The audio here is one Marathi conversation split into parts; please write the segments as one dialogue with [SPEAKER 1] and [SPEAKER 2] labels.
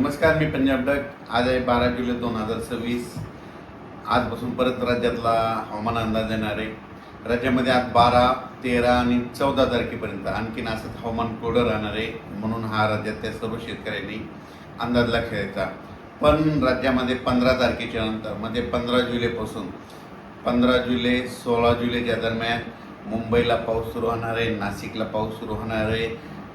[SPEAKER 1] नमस्कार, मी पंजाब डक. आज आहे 12 जुलै 2026. आजपासून परत राज्यातला हवामान अंदाज येणार आहे. राज्यामध्ये आज 12, 13 आणि 14 तारखेपर्यंत आणखीन असंच हवामान कोरडं राहणार आहे. म्हणून हा राज्यातल्या सर्व शेतकऱ्यांनी अंदाज लक्षात घ्यायचा. पण राज्यामध्ये 15 तारखेच्या नंतर म्हणजे 15 जुलैपासून 15 जुलै 16 जुलैच्या दरम्यान मुंबईला पाऊस सुरू होणार आहे, नाशिकला पाऊस सुरू होणार आहे,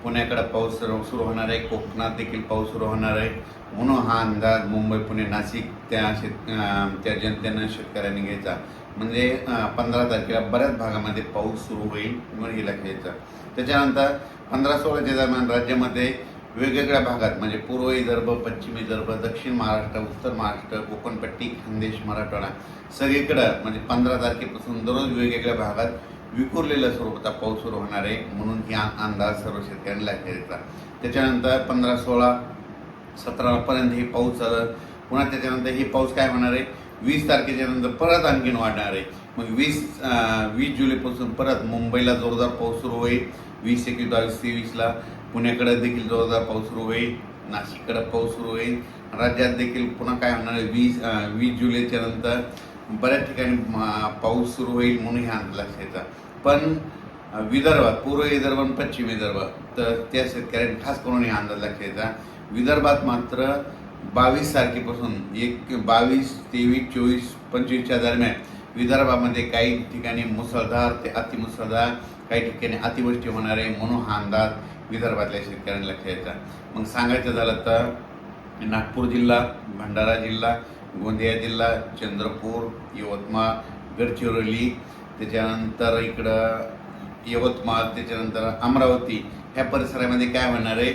[SPEAKER 1] पुण्याकडे पाऊस सुरू होणार आहे, कोकणात देखील पाऊस सुरू होणार आहे. म्हणून हा अंदाज मुंबई, पुणे, नाशिक त्या जनतेनं शेतकऱ्यांनी घ्यायचा. म्हणजे 15 तारखेला बऱ्याच भागामध्ये पाऊस सुरू होईल म्हणून हे लक्षात घ्यायचं. त्याच्यानंतर 15-16च्या दरम्यान राज्यामध्ये वेगवेगळ्या भागात म्हणजे पूर्व विदर्भ, पश्चिम विदर्भ, दक्षिण महाराष्ट्र, उत्तर महाराष्ट्र, कोकणपट्टी, खानदेश, मराठवाडा सगळीकडं म्हणजे 15 तारखेपासून दररोज वेगवेगळ्या भागात विखुरलेल्या स्वरूपाचा पाऊस सुरू होणार आहे. म्हणून ही अंदाज सर्व शेतकऱ्यांना लक्षात घ्यायचा. त्याच्यानंतर 15, 16, 17पर्यंत हे पाऊस चालत. पुन्हा त्याच्यानंतर हे पाऊस काय होणार आहे, 20 तारखेच्या नंतर परत आणखीन वाढणार आहे. मग 20 जुलैपासून परत मुंबईला जोरदार पाऊस सुरू होईल. 20, 21, 22, 23ला पुण्याकडे देखील जोरदार पाऊस सुरू होईल, नाशिककडे पाऊस सुरू होईल. राज्यात देखील पुन्हा काय होणार आहे, 20 जुलैच्या नंतर बऱ्याच ठिकाणी पाऊस सुरू होईल. म्हणून हे अंदाज लक्षात घ्यायचा. पण विदर्भात, पूर्व विदर्भ आणि पश्चिम विदर्भ, तर त्या शेतकऱ्यांनी खास करून हे अंदाज लक्षात घ्यायचा. विदर्भात मात्र 22 तारखेपासून 22, 23, 24, 25च्या दरम्यान विदर्भामध्ये काही ठिकाणी मुसळधार ते अतिमुसळधार, काही ठिकाणी अतिवृष्टी होणार आहे. म्हणून हा अंदाज विदर्भातल्या शेतकऱ्यांनी लक्षात घ्यायचा. मग सांगायचं झालं तर नागपूर जिल्हा, भंडारा जिल्हा, गोंदिया जिल्हा, चंद्रपूर, यवतमाळ, गडचिरोली, त्याच्यानंतर इकडं यवतमाळ, त्याच्यानंतर अमरावती ह्या परिसरामध्ये काय होणार आहे,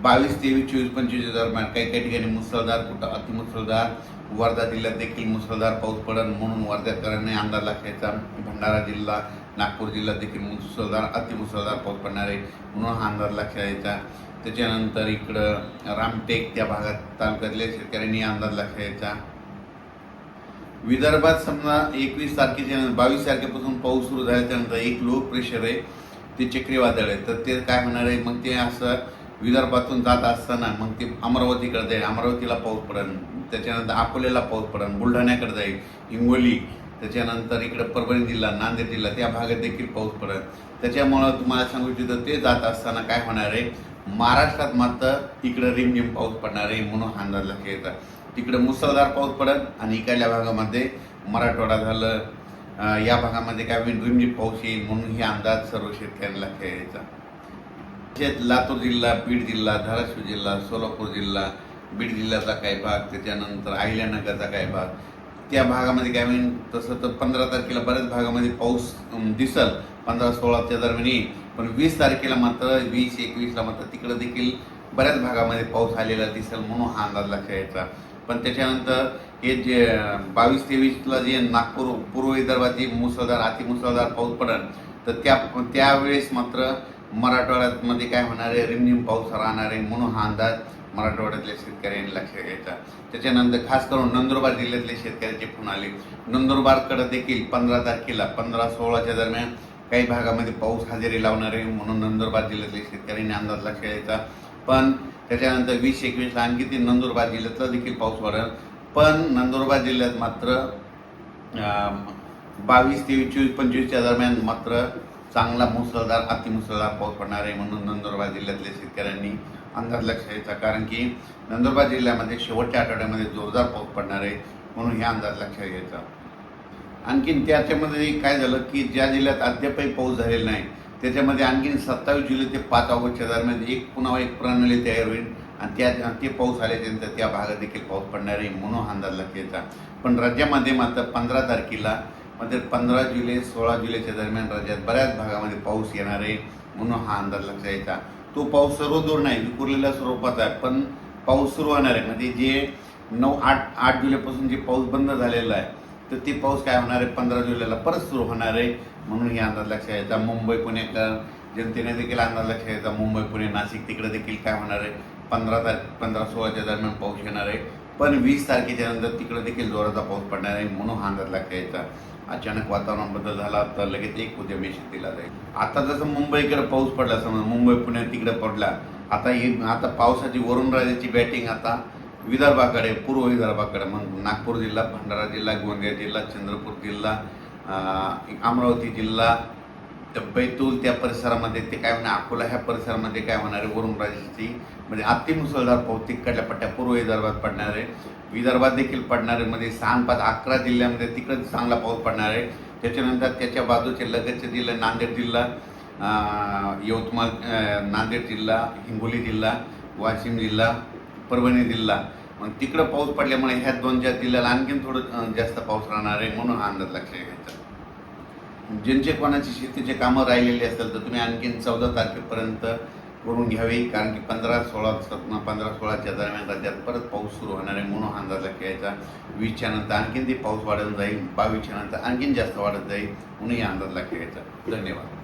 [SPEAKER 1] 22, 23, 24, 25 दरम्यान काही काही ठिकाणी मुसळधार, कुठं अतिमुसळधार. वर्धा जिल्ह्यात देखील मुसळधार पाऊस पडेल. म्हणून वर्ध्याकरांनी अंदाज लक्षायचा. भंडारा जिल्हा, नागपूर जिल्ह्यात देखील मुसळधार, अतिमुसळधार पाऊस पडणार आहे. म्हणून हा अंदाज लक्षात घ्यायचा. त्याच्यानंतर इकडं रामटेक त्या भागात तालुक्यातल्या शेतकऱ्यांनी अंदाज लक्षात घ्यायचा. विदर्भात समजा 21 तारखेच्या 22 तारखेपासून पाऊस सुरू झाल्याच्यानंतर एक लो प्रेशर आहे, ते चक्रीवादळ आहे. तर ते काय होणार आहे, मग ते असं विदर्भातून जात असताना मग ते अमरावतीकडे जाईल, अमरावतीला पाऊस पडेल. त्याच्यानंतर अकोल्याला पाऊस पडेल, बुलढाण्याकडे जाईल, हिंगोली, त्याच्यानंतर इकडं परभणी जिल्हा, नांदेड जिल्हा त्या भागात देखील पाऊस पडेल. त्याच्यामुळं तुम्हाला सांगू इच्छितो, ते जात असताना काय होणार आहे, महाराष्ट्रात मात्र इकडं रिमझिम पाऊस पडणार आहे. म्हणून हा अंदाज लक्षात घ्यायचा. तिकडे मुसळधार पाऊस पडेल आणि इकडल्या भागामध्ये मराठवाडा झालं, या भागामध्ये काय होईल, रिमझिम पाऊस येईल. म्हणून हे अंदाज सर्व शेतकऱ्यांना लक्षात घ्यायचा. लातूर जिल्हा, बीड जिल्हा, धाराशिव जिल्हा, सोलापूर जिल्हा, बीड जिल्ह्याचा काही भाग, त्याच्यानंतर अहिल्यानगरचा काही भाग, त्या भागामध्ये काय होईल. तसं तर 15 तारखेला बऱ्याच भागामध्ये पाऊस दिसल, 15-16च्या दरम्यान येईल. पण 20 तारखेला मात्र 20, 21ला मात्र तिकडं देखील बऱ्याच भागामध्ये पाऊस आलेला दिसेल. म्हणून हा अंदाज लक्षात घ्यायचा. पण त्याच्यानंतर हे जे 22-23ला जे नागपूर, पूर्व विदर्भात जे मुसळधार, अतिमुसळधार पाऊस पडेल, तर त्यावेळेस मात्र मराठवाड्यामध्ये काय होणार आहे, रिमझिम पाऊस राहणार आहे. म्हणून हा अंदाज मराठवाड्यातल्या शेतकऱ्यांनी लक्षात घ्यायचा. त्याच्यानंतर खास करून नंदुरबार जिल्ह्यातले शेतकऱ्याचे फोन आले. नंदुरबारकडे देखील 15 तारखेला 15-16च्या दरम्यान काही भागामध्ये पाऊस हजेरी लावणार आहे. म्हणून नंदुरबार जिल्ह्यातल्या शेतकऱ्यांनी अंदाज लक्षात घ्यायचा. पण त्याच्यानंतर 20-21ला आणखी ते नंदुरबार जिल्ह्यातला देखील पाऊस वाढेल. पण नंदुरबार जिल्ह्यात मात्र 22, 23, 24, 25च्या दरम्यान मात्र चांगला मुसळधार, अतिमुसळधार पाऊस पडणार आहे. म्हणून नंदुरबार जिल्ह्यातल्या शेतकऱ्यांनी अंदाज लक्षात घ्यायचा. कारण की नंदुरबार जिल्ह्यामध्ये शेवटच्या आठवड्यामध्ये जोरदार पाऊस पडणार आहे. म्हणून हे अंदाज लक्षात घ्यायचा. आणखीन त्याच्यामध्ये काय झालं की ज्या जिल्ह्यात अद्यापही पाऊस झालेला नाही, त्याच्यामध्ये आणखीन 27 जुलै ते 5 ऑगस्टच्या दरम्यान पुन्हा एक प्रणाली तयार होईल आणि ते पाऊस आल्याच्यानंतर त्या भागात देखील पाऊस पडणार आहे. म्हणून अंदाज लक्षात घ्यायचा. पण राज्यामध्ये मात्र 15 तारखेला म्हणजे 15 जुलै 16 जुलैच्या दरम्यान राज्यात बऱ्याच भागामध्ये पाऊस येणार आहे. म्हणून हा अंदाज लक्षात घ्यायचा. तो पाऊस सर्वदूर नाही, विखुरलेल्या स्वरूपाचा आहे, पण पाऊस सुरू होणार आहे. म्हणजे जे 8 जुलैपासून जे पाऊस बंद झालेला आहे, तर ते पाऊस काय होणार आहे, 15 जुलैला परत सुरू होणार आहे. म्हणून हे अंदाज लक्षात घ्यायचा. मुंबई, पुणेकर जनतेने देखील अंदाज लक्षात घ्यायचा. मुंबई, पुणे, नाशिक तिकडे देखील काय होणार आहे, 15-16च्या दरम्यान पाऊस येणार आहे. पण 20 तारखेच्या नंतर तिकडे देखील जोराचा पाऊस पडणार आहे. म्हणून हा अंदाज लक्षात घ्यायचा. अचानक वातावरण बदल झाला तर लगेच एक उद्यमी शेतीला जाईल. आता जसं मुंबईकडे पाऊस पडला, समजा मुंबई पुण्यात तिकडे पडला, आता पावसाची वरुणराजाची बॅटिंग आता विदर्भाकडे, पूर्व विदर्भाकडे, मग नागपूर जिल्हा, भंडारा जिल्हा, गोंदिया जिल्हा, चंद्रपूर जिल्हा, अमरावती जिल्हा, बैतूल त्या परिसरामध्ये ते काय म्हणणार, अकोला ह्या परिसरामध्ये काय होणार आहे, वरुणराजाची म्हणजे अतिमुसळधार पाऊस तिकडल्या पट्ट्या पूर्व विदर्भात पडणार आहे. विदर्भात देखील पडणार आहे. मध्ये 6, 5, 11 जिल्ह्यामध्ये तिकडे चांगला पाऊस पडणार आहे. त्याच्यानंतर त्याच्या बाजूचे लगतचे जिल्हे नांदेड जिल्हा, यवतमाळ, नांदेड जिल्हा, हिंगोली जिल्हा, वाशिम जिल्हा, परभणी जिल्हा, मग तिकडं पाऊस पडल्यामुळे ह्या 2-4 जिल्ह्याला आणखीन थोडं जास्त पाऊस राहणार आहे, म्हणून हा अंदाज लक्षात घ्यायचा. ज्यांचे कोणाची शेतीचे कामं राहिलेली असेल तर तुम्ही आणखीन 14 तारखेपर्यंत करून घ्यावी, कारण की 15-16च्या दरम्यान राज्यात परत पाऊस सुरू होणार आहे, म्हणून अंदाज लक्षात घ्यायचा. 20च्या नंतर आणखीन ती पाऊस वाढत जाईल, 22च्या नंतर आणखीन जास्त वाढत जाईल, म्हणून या अंदाज लक्षात घ्यायचा. धन्यवाद.